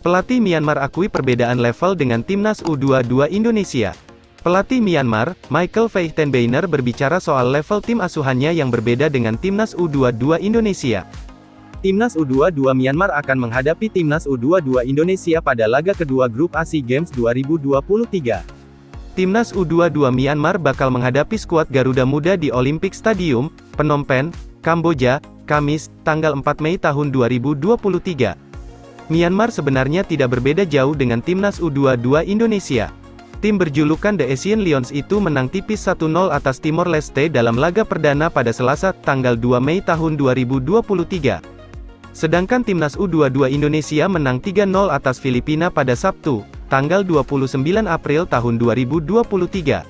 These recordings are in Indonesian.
Pelatih Myanmar akui perbedaan level dengan Timnas U22 Indonesia. Pelatih Myanmar, Michael Veitenbeiner berbicara soal level tim asuhannya yang berbeda dengan Timnas U22 Indonesia. Timnas U22 Myanmar akan menghadapi Timnas U22 Indonesia pada laga kedua grup A SEA Games 2023. Timnas U22 Myanmar bakal menghadapi skuad Garuda Muda di Olympic Stadium, Phnom Penh, Kamboja, Kamis, tanggal 4 Mei tahun 2023. Myanmar sebenarnya tidak berbeda jauh dengan Timnas U22 Indonesia. Tim berjulukan The Asian Lions itu menang tipis 1-0 atas Timor Leste dalam laga perdana pada Selasa, tanggal 2 Mei tahun 2023. Sedangkan Timnas U22 Indonesia menang 3-0 atas Filipina pada Sabtu, tanggal 29 April tahun 2023.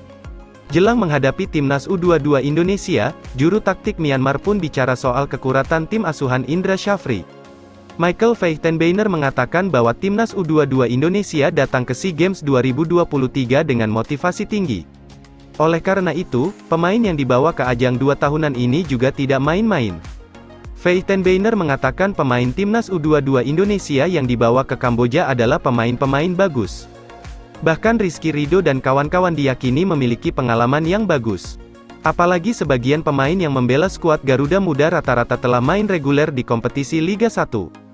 Jelang menghadapi Timnas U22 Indonesia, juru taktik Myanmar pun bicara soal kekuratan tim asuhan Indra Syafri. Michael Veitenbeiner mengatakan bahwa Timnas U22 Indonesia datang ke SEA Games 2023 dengan motivasi tinggi. Oleh karena itu, pemain yang dibawa ke ajang 2 tahunan ini juga tidak main-main. Veitenbeiner mengatakan pemain Timnas U22 Indonesia yang dibawa ke Kamboja adalah pemain-pemain bagus. Bahkan Rizky Ridho dan kawan-kawan diyakini memiliki pengalaman yang bagus. Apalagi sebagian pemain yang membela skuad Garuda Muda rata-rata telah main reguler di kompetisi Liga 1.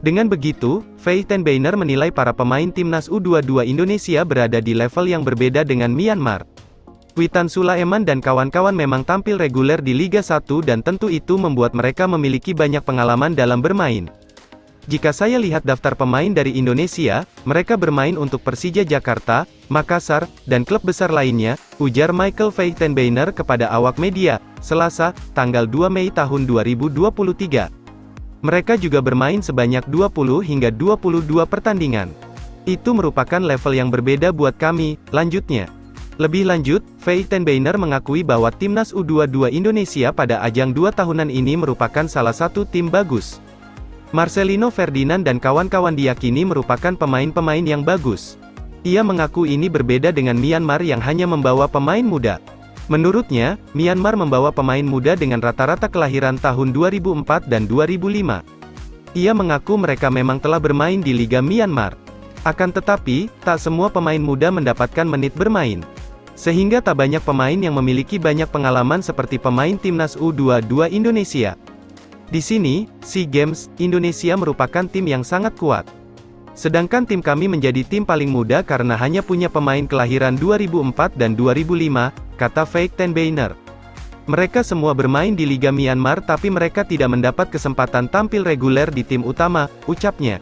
Dengan begitu, Veitenbeiner menilai para pemain Timnas U22 Indonesia berada di level yang berbeda dengan Myanmar. Witan Sulaiman dan kawan-kawan memang tampil reguler di Liga 1 dan tentu itu membuat mereka memiliki banyak pengalaman dalam bermain. Jika saya lihat daftar pemain dari Indonesia, mereka bermain untuk Persija Jakarta, Makassar, dan klub besar lainnya, ujar Michael Veitenbeiner kepada awak media, Selasa, tanggal 2 Mei tahun 2023. Mereka juga bermain sebanyak 20 hingga 22 pertandingan. Itu merupakan level yang berbeda buat kami, lanjutnya. Lebih lanjut, Veitenbeiner mengakui bahwa Timnas U22 Indonesia pada ajang 2 tahunan ini merupakan salah satu tim bagus. Marcelino Ferdinand dan kawan-kawan diyakini merupakan pemain-pemain yang bagus. Ia mengaku ini berbeda dengan Myanmar yang hanya membawa pemain muda. Menurutnya, Myanmar membawa pemain muda dengan rata-rata kelahiran tahun 2004 dan 2005. Ia mengaku mereka memang telah bermain di Liga Myanmar. Akan tetapi, tak semua pemain muda mendapatkan menit bermain. Sehingga tak banyak pemain yang memiliki banyak pengalaman seperti pemain Timnas U22 Indonesia. Di sini, SEA Games, Indonesia merupakan tim yang sangat kuat. Sedangkan tim kami menjadi tim paling muda karena hanya punya pemain kelahiran 2004 dan 2005, kata Veitenbeiner. Mereka semua bermain di Liga Myanmar tapi mereka tidak mendapat kesempatan tampil reguler di tim utama, ucapnya.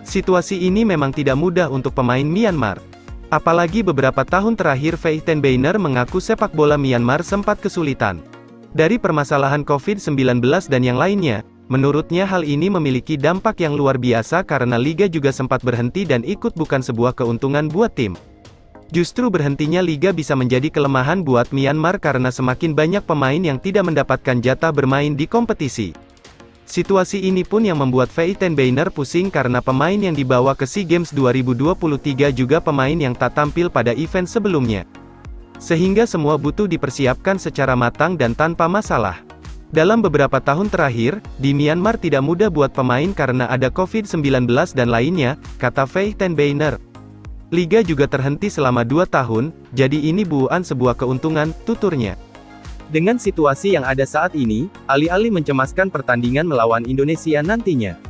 Situasi ini memang tidak mudah untuk pemain Myanmar. Apalagi beberapa tahun terakhir Veitenbeiner mengaku sepak bola Myanmar sempat kesulitan. Dari permasalahan COVID-19 dan yang lainnya, menurutnya hal ini memiliki dampak yang luar biasa karena liga juga sempat berhenti dan ikut bukan sebuah keuntungan buat tim. Justru berhentinya liga bisa menjadi kelemahan buat Myanmar karena semakin banyak pemain yang tidak mendapatkan jatah bermain di kompetisi. Situasi ini pun yang membuat Veitenbeiner pusing karena pemain yang dibawa ke SEA Games 2023 juga pemain yang tak tampil pada event sebelumnya. Sehingga semua butuh dipersiapkan secara matang dan tanpa masalah. Dalam beberapa tahun terakhir, di Myanmar tidak mudah buat pemain karena ada COVID-19 dan lainnya, kata Veitenbeiner. Liga juga terhenti selama 2 tahun, jadi ini bukan sebuah keuntungan, tuturnya. Dengan situasi yang ada saat ini, alih-alih mencemaskan pertandingan melawan Indonesia nantinya,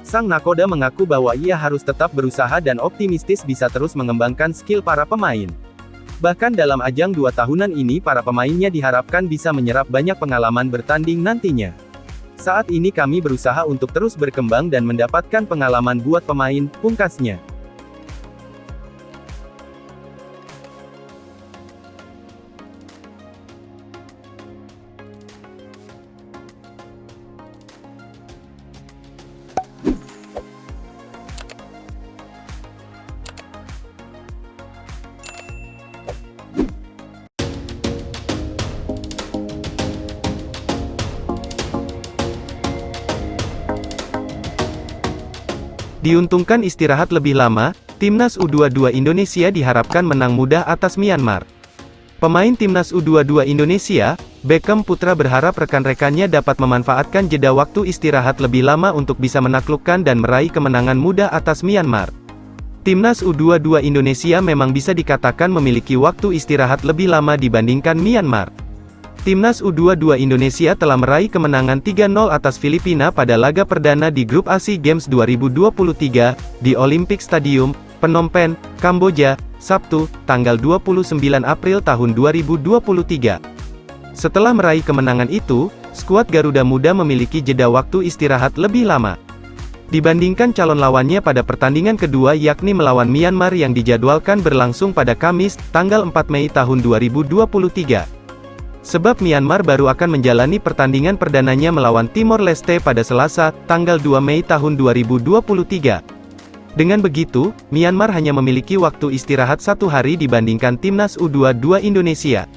sang nakoda mengaku bahwa ia harus tetap berusaha dan optimistis bisa terus mengembangkan skill para pemain. Bahkan dalam ajang 2 tahunan ini para pemainnya diharapkan bisa menyerap banyak pengalaman bertanding nantinya. Saat ini kami berusaha untuk terus berkembang dan mendapatkan pengalaman buat pemain, pungkasnya. Diuntungkan istirahat lebih lama, Timnas U22 Indonesia diharapkan menang mudah atas Myanmar. Pemain Timnas U22 Indonesia, Beckham Putra berharap rekan-rekannya dapat memanfaatkan jeda waktu istirahat lebih lama untuk bisa menaklukkan dan meraih kemenangan mudah atas Myanmar. Timnas U22 Indonesia memang bisa dikatakan memiliki waktu istirahat lebih lama dibandingkan Myanmar. Timnas U22 Indonesia telah meraih kemenangan 3-0 atas Filipina pada laga perdana di grup A SEA Games 2023, di Olympic Stadium, Phnom Penh, Kamboja, Sabtu, tanggal 29 April tahun 2023. Setelah meraih kemenangan itu, skuad Garuda Muda memiliki jeda waktu istirahat lebih lama dibandingkan calon lawannya pada pertandingan kedua yakni melawan Myanmar yang dijadwalkan berlangsung pada Kamis, tanggal 4 Mei tahun 2023. Sebab Myanmar baru akan menjalani pertandingan perdananya melawan Timor Leste pada Selasa, tanggal 2 Mei tahun 2023. Dengan begitu, Myanmar hanya memiliki waktu istirahat 1 hari dibandingkan Timnas U22 Indonesia.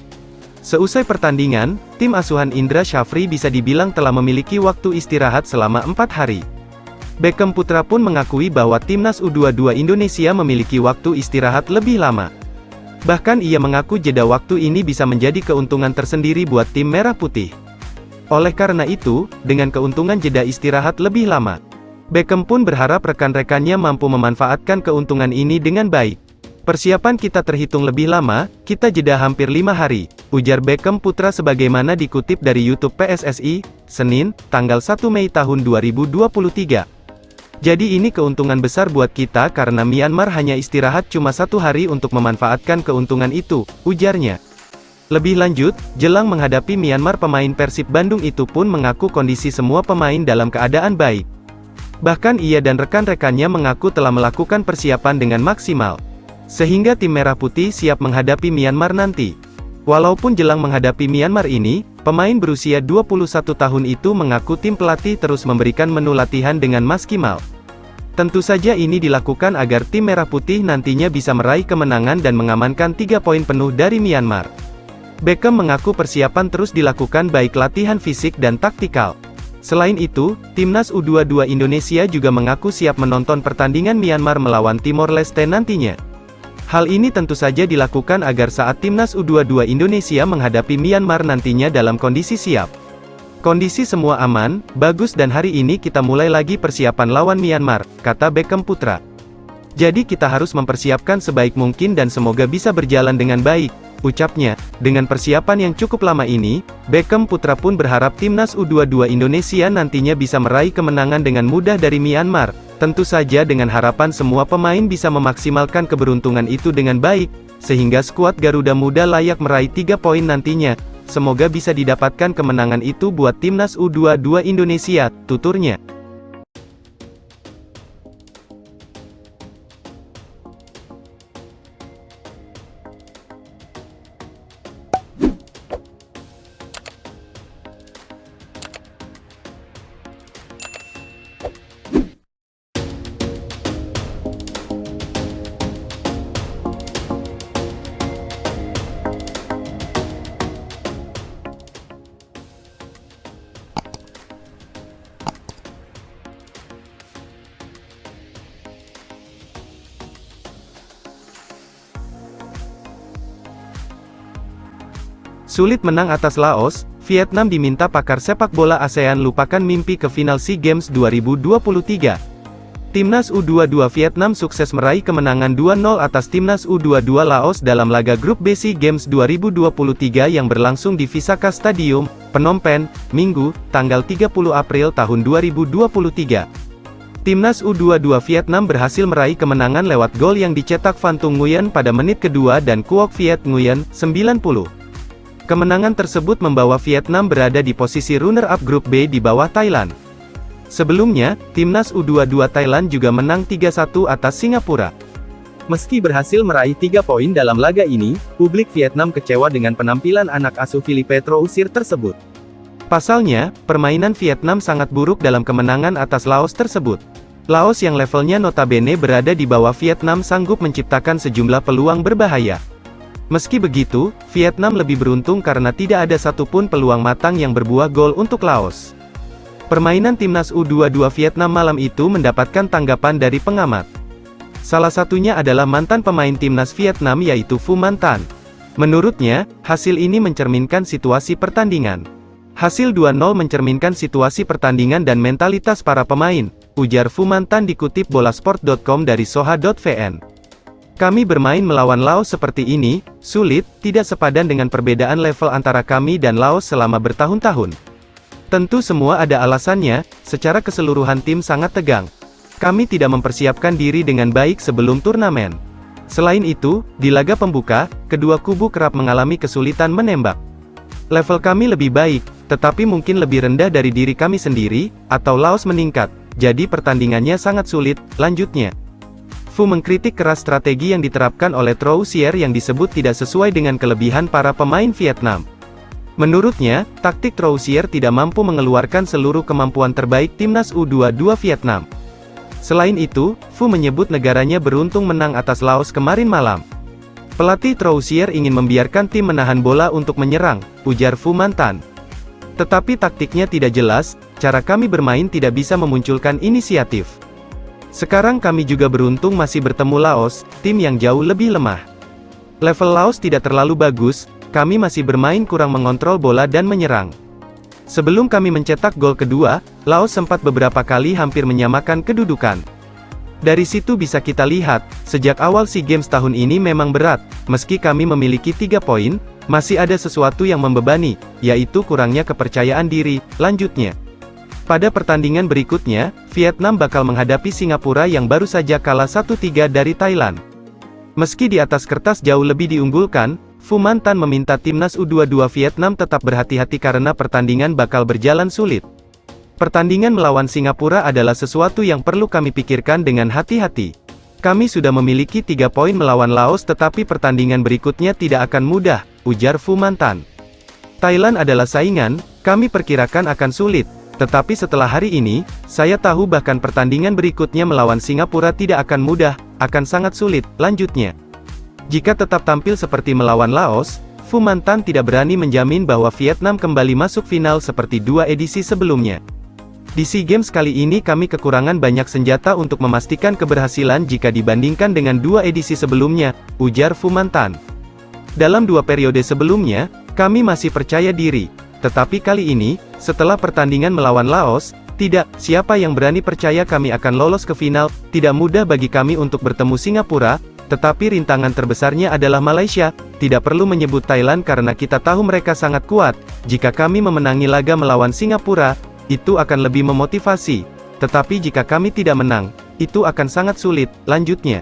Seusai pertandingan, tim asuhan Indra Syafri bisa dibilang telah memiliki waktu istirahat selama 4 hari. Beckham Putra pun mengakui bahwa Timnas U22 Indonesia memiliki waktu istirahat lebih lama. Bahkan ia mengaku jeda waktu ini bisa menjadi keuntungan tersendiri buat tim Merah Putih. Oleh karena itu, dengan keuntungan jeda istirahat lebih lama, Beckham pun berharap rekan-rekannya mampu memanfaatkan keuntungan ini dengan baik. Persiapan kita terhitung lebih lama, kita jeda hampir 5 hari, ujar Beckham Putra sebagaimana dikutip dari YouTube PSSI, Senin, tanggal 1 Mei tahun 2023. Jadi ini keuntungan besar buat kita karena Myanmar hanya istirahat cuma 1 hari untuk memanfaatkan keuntungan itu, ujarnya. Lebih lanjut, jelang menghadapi Myanmar pemain Persib Bandung itu pun mengaku kondisi semua pemain dalam keadaan baik. Bahkan ia dan rekan-rekannya mengaku telah melakukan persiapan dengan maksimal, sehingga tim Merah Putih siap menghadapi Myanmar nanti. Walaupun jelang menghadapi Myanmar ini, pemain berusia 21 tahun itu mengaku tim pelatih terus memberikan menu latihan dengan maksimal. Tentu saja ini dilakukan agar tim Merah Putih nantinya bisa meraih kemenangan dan mengamankan 3 poin penuh dari Myanmar. Beckham mengaku persiapan terus dilakukan baik latihan fisik dan taktikal. Selain itu, Timnas U22 Indonesia juga mengaku siap menonton pertandingan Myanmar melawan Timor Leste nantinya. Hal ini tentu saja dilakukan agar saat Timnas U22 Indonesia menghadapi Myanmar nantinya dalam kondisi siap. Kondisi semua aman, bagus dan hari ini kita mulai lagi persiapan lawan Myanmar, kata Beckham Putra. Jadi kita harus mempersiapkan sebaik mungkin dan semoga bisa berjalan dengan baik, ucapnya. Dengan persiapan yang cukup lama ini, Beckham Putra pun berharap Timnas U22 Indonesia nantinya bisa meraih kemenangan dengan mudah dari Myanmar. Tentu saja dengan harapan semua pemain bisa memaksimalkan keberuntungan itu dengan baik, sehingga skuad Garuda Muda layak meraih 3 poin nantinya. Semoga bisa didapatkan kemenangan itu buat Timnas U22 Indonesia, tuturnya. Sulit menang atas Laos, Vietnam diminta pakar sepak bola ASEAN lupakan mimpi ke final SEA Games 2023. Timnas U22 Vietnam sukses meraih kemenangan 2-0 atas Timnas U22 Laos dalam laga grup B SEA Games 2023 yang berlangsung di Visaka Stadium, Phnom Penh, Minggu, tanggal 30 April tahun 2023. Timnas U22 Vietnam berhasil meraih kemenangan lewat gol yang dicetak Van Tung Nguyen pada menit kedua dan Quoc Viet Nguyen, 90. Kemenangan tersebut membawa Vietnam berada di posisi runner-up grup B di bawah Thailand. Sebelumnya, Timnas U22 Thailand juga menang 3-1 atas Singapura. Meski berhasil meraih 3 poin dalam laga ini, publik Vietnam kecewa dengan penampilan anak asuh Filipetro Usir tersebut. Pasalnya, permainan Vietnam sangat buruk dalam kemenangan atas Laos tersebut. Laos yang levelnya notabene berada di bawah Vietnam sanggup menciptakan sejumlah peluang berbahaya. Meski begitu, Vietnam lebih beruntung karena tidak ada satupun peluang matang yang berbuah gol untuk Laos. Permainan Timnas U22 Vietnam malam itu mendapatkan tanggapan dari pengamat. Salah satunya adalah mantan pemain Timnas Vietnam yaitu Phu Man Tan. Menurutnya, hasil ini mencerminkan situasi pertandingan. Hasil 2-0 mencerminkan situasi pertandingan dan mentalitas para pemain, ujar Fumantan dikutip bolasport.com dari soha.vn. Kami bermain melawan Laos seperti ini, sulit, tidak sepadan dengan perbedaan level antara kami dan Laos selama bertahun-tahun. Tentu semua ada alasannya, secara keseluruhan tim sangat tegang. Kami tidak mempersiapkan diri dengan baik sebelum turnamen. Selain itu, di laga pembuka, kedua kubu kerap mengalami kesulitan menembak. Level kami lebih baik, tetapi mungkin lebih rendah dari diri kami sendiri, atau Laos meningkat, jadi pertandingannya sangat sulit, lanjutnya. Fu mengkritik keras strategi yang diterapkan oleh Troussier yang disebut tidak sesuai dengan kelebihan para pemain Vietnam. Menurutnya, taktik Troussier tidak mampu mengeluarkan seluruh kemampuan terbaik timnas U22 Vietnam. Selain itu, Fu menyebut negaranya beruntung menang atas Laos kemarin malam. Pelatih Troussier ingin membiarkan tim menahan bola untuk menyerang, ujar Fumantan. Tetapi taktiknya tidak jelas, cara kami bermain tidak bisa memunculkan inisiatif. Sekarang kami juga beruntung masih bertemu Laos, tim yang jauh lebih lemah. Level Laos tidak terlalu bagus, kami masih bermain kurang mengontrol bola dan menyerang. Sebelum kami mencetak gol kedua, Laos sempat beberapa kali hampir menyamakan kedudukan. Dari situ bisa kita lihat, sejak awal SEA Games tahun ini memang berat, meski kami memiliki 3 poin, masih ada sesuatu yang membebani, yaitu kurangnya kepercayaan diri, lanjutnya. Pada pertandingan berikutnya, Vietnam bakal menghadapi Singapura yang baru saja kalah 1-3 dari Thailand. Meski di atas kertas jauh lebih diunggulkan, Fumantan meminta timnas U22 Vietnam tetap berhati-hati karena pertandingan bakal berjalan sulit. Pertandingan melawan Singapura adalah sesuatu yang perlu kami pikirkan dengan hati-hati. Kami sudah memiliki 3 poin melawan Laos tetapi pertandingan berikutnya tidak akan mudah, ujar Fumantan. Thailand adalah saingan, kami perkirakan akan sulit. Tetapi setelah hari ini, saya tahu bahkan pertandingan berikutnya melawan Singapura tidak akan mudah, akan sangat sulit, lanjutnya. Jika tetap tampil seperti melawan Laos, Fumantan tidak berani menjamin bahwa Vietnam kembali masuk final seperti 2 edisi sebelumnya. Di SEA Games kali ini kami kekurangan banyak senjata untuk memastikan keberhasilan jika dibandingkan dengan 2 edisi sebelumnya, ujar Fumantan. Dalam 2 periode sebelumnya, kami masih percaya diri. Tetapi kali ini, setelah pertandingan melawan Laos, tidak, siapa yang berani percaya kami akan lolos ke final, tidak mudah bagi kami untuk bertemu Singapura, tetapi rintangan terbesarnya adalah Malaysia, tidak perlu menyebut Thailand karena kita tahu mereka sangat kuat, jika kami memenangi laga melawan Singapura, itu akan lebih memotivasi, tetapi jika kami tidak menang, itu akan sangat sulit, lanjutnya.